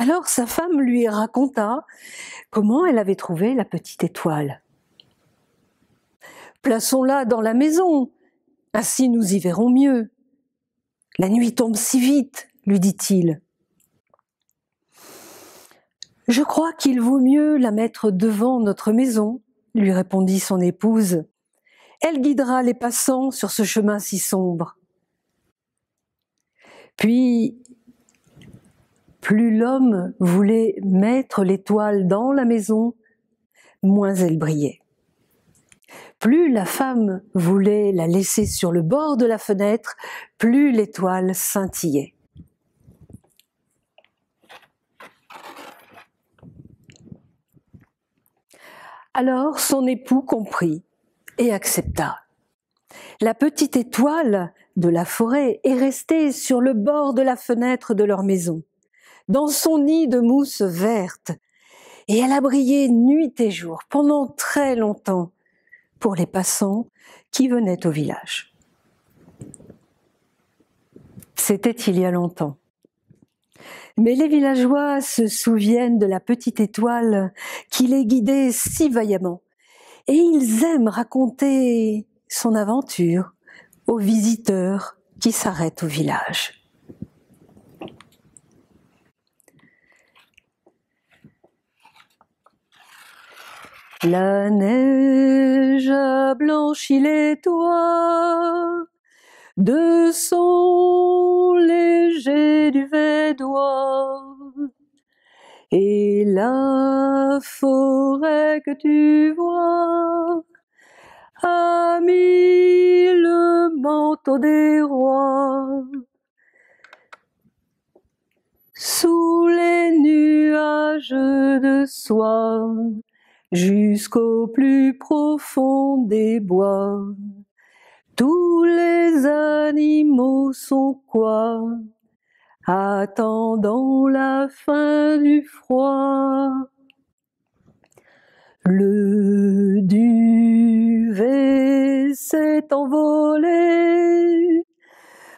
Alors sa femme lui raconta comment elle avait trouvé la petite étoile. « Plaçons-la dans la maison, ainsi nous y verrons mieux. La nuit tombe si vite, lui dit-il. Je crois qu'il vaut mieux la mettre devant notre maison, lui répondit son épouse. Elle guidera les passants sur ce chemin si sombre. Puis, plus l'homme voulait mettre l'étoile dans la maison, moins elle brillait. Plus la femme voulait la laisser sur le bord de la fenêtre, plus l'étoile scintillait. Alors son époux comprit et accepta. La petite étoile de la forêt est restée sur le bord de la fenêtre de leur maison, dans son nid de mousse verte, et elle a brillé nuit et jour pendant très longtemps pour les passants qui venaient au village. C'était il y a longtemps. Mais les villageois se souviennent de la petite étoile qui les guidait si vaillamment, et ils aiment raconter son aventure aux visiteurs qui s'arrêtent au village. La neige a blanchi les toits de son léger duvet d'oie, et la forêt que tu vois a mis le manteau des rois sous les nuages de soie jusqu'au plus profond des bois. Tous les animaux sont quoi? Attendant la fin du froid. Le duvet s'est envolé,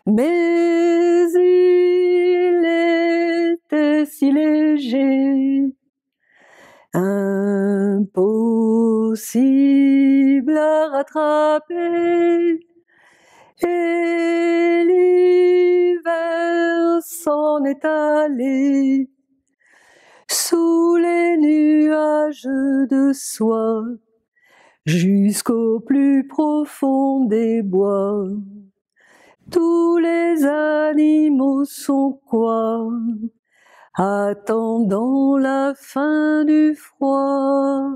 mais il était si léger, impossible à rattraper, et l'hiver s'en est allé sous les nuages de soie jusqu'au plus profond des bois. Tous les animaux sont quoi? Attendant la fin du froid.